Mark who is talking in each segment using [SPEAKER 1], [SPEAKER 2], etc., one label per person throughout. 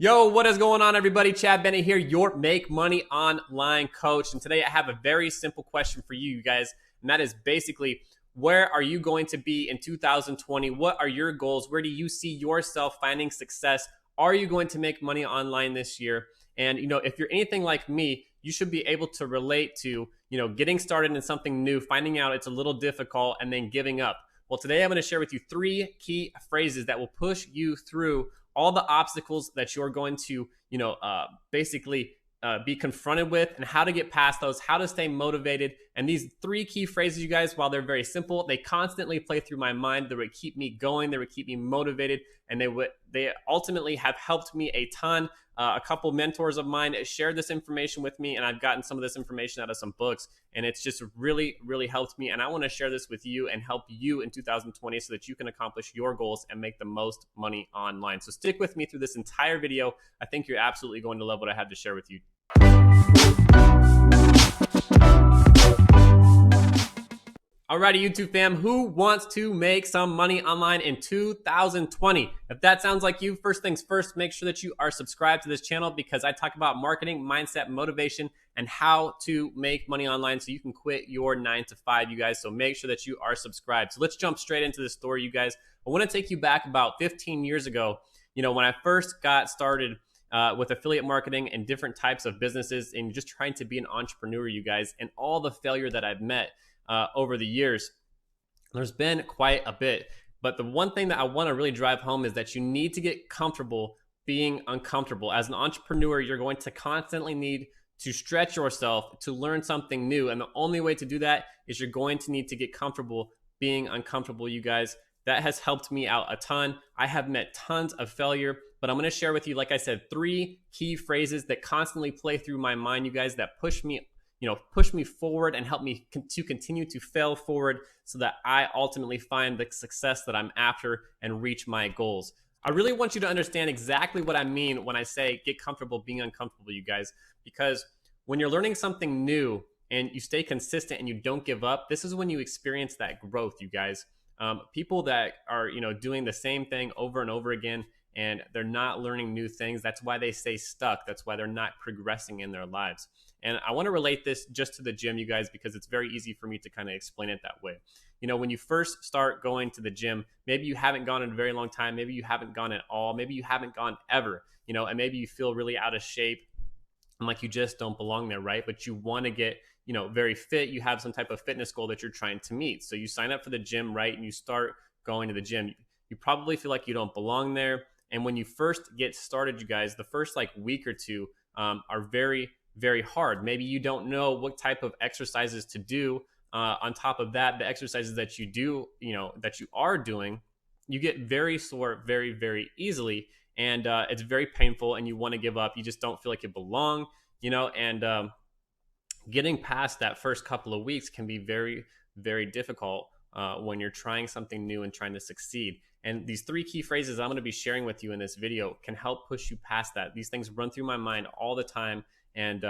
[SPEAKER 1] Yo, what is going on, everybody? Chad Bennett here, your Make Money Online coach. And today I have a very simple question for you guys. And that is basically, where are you going to be in 2020? What are your goals? Where do you see yourself finding success? Are you going to make money online this year? And, if you're anything like me, you should be able to relate to, getting started in something new, finding out it's a little difficult, and then giving up. Well, today I'm going to share with you 3 key phrases that will push you through all the obstacles that you're going to, basically be confronted with, and how to get past those, how to stay motivated. And these 3 key phrases, you guys, while they're very simple, they constantly play through my mind. They would keep me going. They would keep me motivated, and they ultimately have helped me a ton. A couple mentors of mine shared this information with me, and I've gotten some of this information out of some books, and it's just really, really helped me. And I want to share this with you and help you in 2020 so that you can accomplish your goals and make the most money online. So stick with me through this entire video. I think you're absolutely going to love what I have to share with you. Alrighty, YouTube fam, who wants to make some money online in 2020? If that sounds like you, first things first, make sure that you are subscribed to this channel, because I talk about marketing, mindset, motivation, and how to make money online so you can quit your 9-to-5, you guys. So make sure that you are subscribed. So let's jump straight into the story, you guys. I want to take you back about 15 years ago, when I first got started with affiliate marketing and different types of businesses and just trying to be an entrepreneur, you guys, and all the failure that I've met over the years. There's been quite a bit, but the one thing that I want to really drive home is that you need to get comfortable being uncomfortable. As an entrepreneur, you're going to constantly need to stretch yourself to learn something new, and the only way to do that is you're going to need to get comfortable being uncomfortable, you guys. That has helped me out a ton. I have met tons of failure, but I'm going to share with you, like I said, 3 key phrases that constantly play through my mind, you guys, that push me forward and help me to continue to fail forward so that I ultimately find the success that I'm after and reach my goals. I really want you to understand exactly what I mean when I say get comfortable being uncomfortable, you guys, because when you're learning something new and you stay consistent and you don't give up, this is when you experience that growth, you guys. People that are, doing the same thing over and over again, and they're not learning new things, that's why they stay stuck. That's why they're not progressing in their lives. And I want to relate this just to the gym, you guys, because it's very easy for me to kind of explain it that way. When you first start going to the gym, maybe you haven't gone in a very long time, maybe you haven't gone at all, maybe you haven't gone ever, and maybe you feel really out of shape and like you just don't belong there, right? But you want to get, very fit. You have some type of fitness goal that you're trying to meet. So you sign up for the gym, right? And you start going to the gym. You probably feel like you don't belong there. And when you first get started, you guys, the first week or two are very, very hard. Maybe you don't know what type of exercises to do. On top of that, the exercises that you do, that you are doing, you get very sore very, very easily. And it's very painful, and you want to give up. You just don't feel like you belong, and getting past that first couple of weeks can be very, very difficult when you're trying something new and trying to succeed. And these 3 key phrases I'm going to be sharing with you in this video can help push you past that. These things run through my mind all the time, and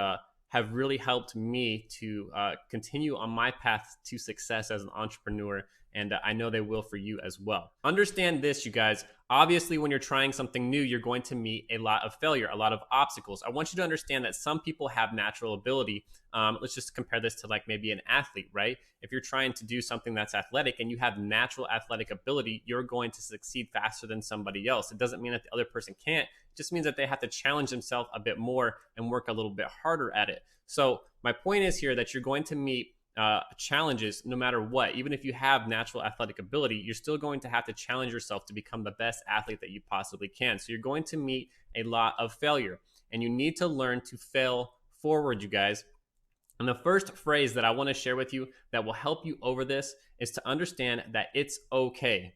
[SPEAKER 1] have really helped me to continue on my path to success as an entrepreneur. And I know they will for you as well. Understand this, you guys. Obviously, when you're trying something new, you're going to meet a lot of failure, a lot of obstacles. I want you to understand that some people have natural ability. Let's just compare this to maybe an athlete, right? If you're trying to do something that's athletic and you have natural athletic ability, you're going to succeed faster than somebody else. It doesn't mean that the other person can't. It just means that they have to challenge themselves a bit more and work a little bit harder at it. So my point is here that you're going to meet challenges no matter what. Even if you have natural athletic ability, you're still going to have to challenge yourself to become the best athlete that you possibly can. So you're going to meet a lot of failure, and you need to learn to fail forward, you guys. And the first phrase that I want to share with you that will help you over this is to understand that it's okay.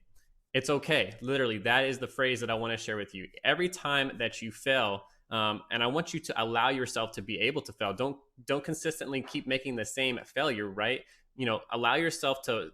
[SPEAKER 1] It's okay. Literally, that is the phrase that I want to share with you. Every time that you fail, and I want you to allow yourself to be able to fail. Don't consistently keep making the same failure, right? Allow yourself to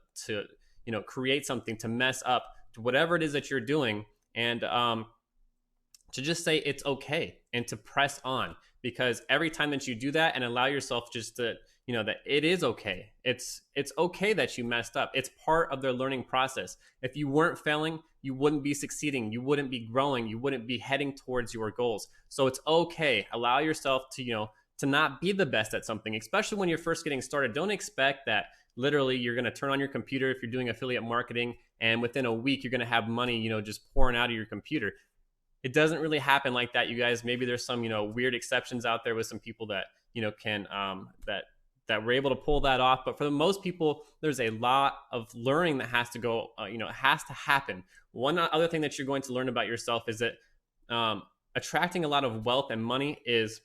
[SPEAKER 1] create something, to mess up, to whatever it is that you're doing, and to just say it's okay and to press on. Because every time that you do that and allow yourself just to that it is okay. It's okay that you messed up. It's part of their learning process. If you weren't failing, you wouldn't be succeeding. You wouldn't be growing. You wouldn't be heading towards your goals. So it's okay. Allow yourself to, to not be the best at something, especially when you're first getting started. Don't expect that literally you're going to turn on your computer if you're doing affiliate marketing and within a week you're going to have money, just pouring out of your computer. It doesn't really happen like that, you guys. Maybe there's some, weird exceptions out there with some people that, can, that were able to pull that off. But for the most people, there's a lot of learning that has to go, it has to happen. One other thing that you're going to learn about yourself is that attracting a lot of wealth and money is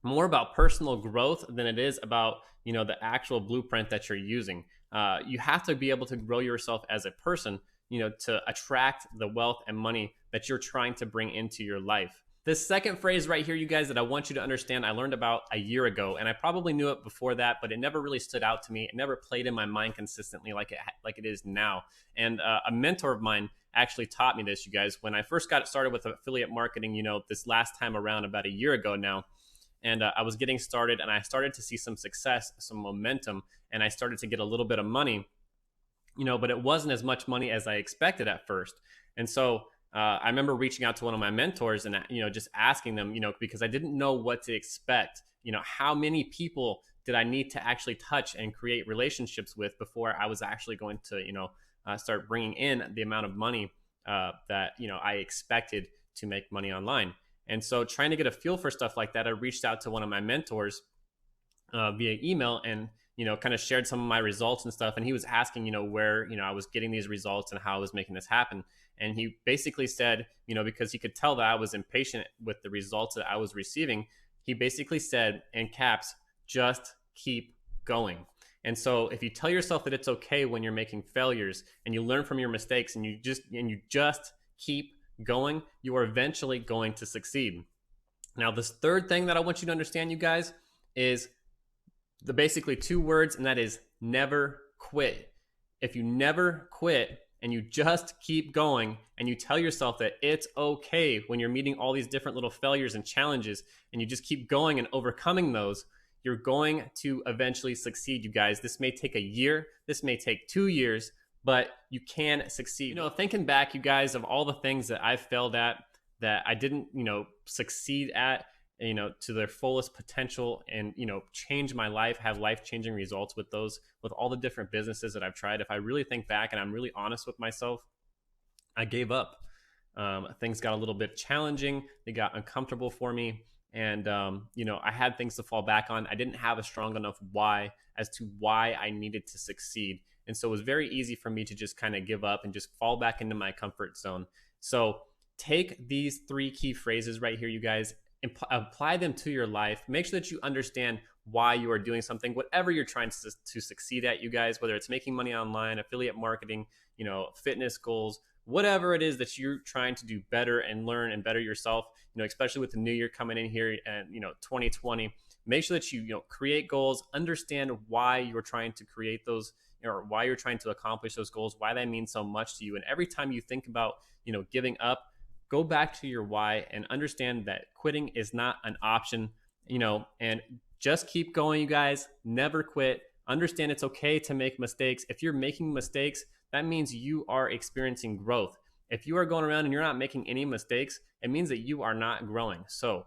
[SPEAKER 1] more about personal growth than it is about, the actual blueprint that you're using. You have to be able to grow yourself as a person, to attract the wealth and money that you're trying to bring into your life. This second phrase right here, you guys, that I want you to understand, I learned about a year ago, and I probably knew it before that, but it never really stood out to me. It never played in my mind consistently like it is now. And a mentor of mine actually taught me this, you guys, when I first got started with affiliate marketing, this last time around about a year ago now. And I was getting started, and I started to see some success, some momentum, and I started to get a little bit of money, but it wasn't as much money as I expected at first. And so I remember reaching out to one of my mentors and, just asking them, because I didn't know what to expect. How many people did I need to actually touch and create relationships with before I was actually going to, start bringing in the amount of money that, I expected to make money online. And so trying to get a feel for stuff like that, I reached out to one of my mentors via email and, kind of shared some of my results and stuff. And he was asking, where, I was getting these results and how I was making this happen. And he basically said, because he could tell that I was impatient with the results that I was receiving, he basically said in caps, just keep going. And so if you tell yourself that it's okay when you're making failures and you learn from your mistakes and you just keep going, you are eventually going to succeed. Now, this third thing that I want you to understand, you guys, is the basically two words, and that is never quit. If you never quit and you just keep going and you tell yourself that it's okay when you're meeting all these different little failures and challenges and you just keep going and overcoming those, you're going to eventually succeed, you guys. This may take a year, this may take 2 years, but you can succeed. Thinking back, you guys, of all the things that I've failed at, that I didn't, succeed at, to their fullest potential and, change my life, have life-changing results with those, with all the different businesses that I've tried. If I really think back and I'm really honest with myself, I gave up. Things got a little bit challenging. They got uncomfortable for me. And, I had things to fall back on. I didn't have a strong enough why as to why I needed to succeed. And so it was very easy for me to just kind of give up and just fall back into my comfort zone. So take these 3 key phrases right here, you guys, apply them to your life. Make sure that you understand why you are doing something, whatever you're trying to succeed at, you guys, whether it's making money online, affiliate marketing, fitness goals, whatever it is that you're trying to do better and learn and better yourself, especially with the new year coming in here and, 2020, make sure that you, create goals, understand why you're trying to create those, or why you're trying to accomplish those goals, why that means so much to you. And every time you think about, giving up, go back to your why and understand that quitting is not an option, and just keep going, you guys. Never quit. Understand it's okay to make mistakes. If you're making mistakes, that means you are experiencing growth. If you are going around and you're not making any mistakes, it means that you are not growing. So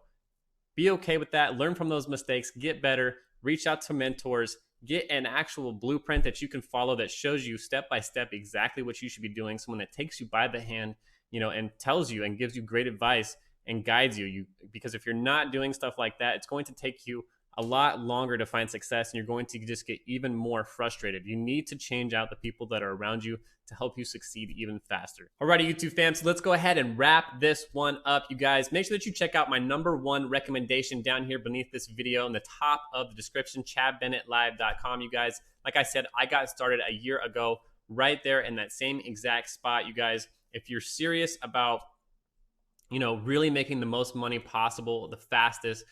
[SPEAKER 1] be okay with that. Learn from those mistakes, get better, reach out to mentors, get an actual blueprint that you can follow that shows you step by step exactly what you should be doing. Someone that takes you by the hand, and tells you and gives you great advice and guides you. Because if you're not doing stuff like that, it's going to take you a lot longer to find success and you're going to just get even more frustrated. You need to change out the people that are around you to help you succeed even faster. Alrighty, YouTube fam, so let's go ahead and wrap this one up, you guys. Make sure that you check out my #1 recommendation down here beneath this video in the top of the description, chadbennettlive.com, you guys. Like I said, I got started a year ago right there in that same exact spot, you guys. If you're serious about, really making the most money possible, the fastest,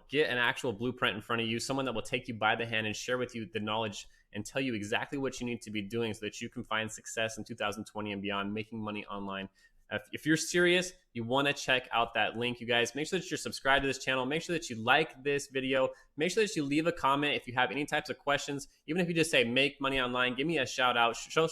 [SPEAKER 1] get an actual blueprint in front of you, someone that will take you by the hand and share with you the knowledge and tell you exactly what you need to be doing so that you can find success in 2020 and beyond, making money online. If you're serious, you want to check out that link, you guys. Make sure that you're subscribed to this channel. Make sure that you like this video. Make sure that you leave a comment if you have any types of questions. Even if you just say make money online, give me a shout out. Show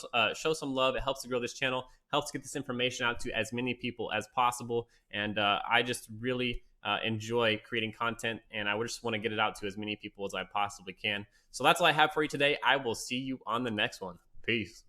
[SPEAKER 1] some love. It helps to grow this channel, helps get this information out to as many people as possible. And I just really enjoy creating content, and I just want to get it out to as many people as I possibly can. So that's all I have for you today. I will see you on the next one. Peace.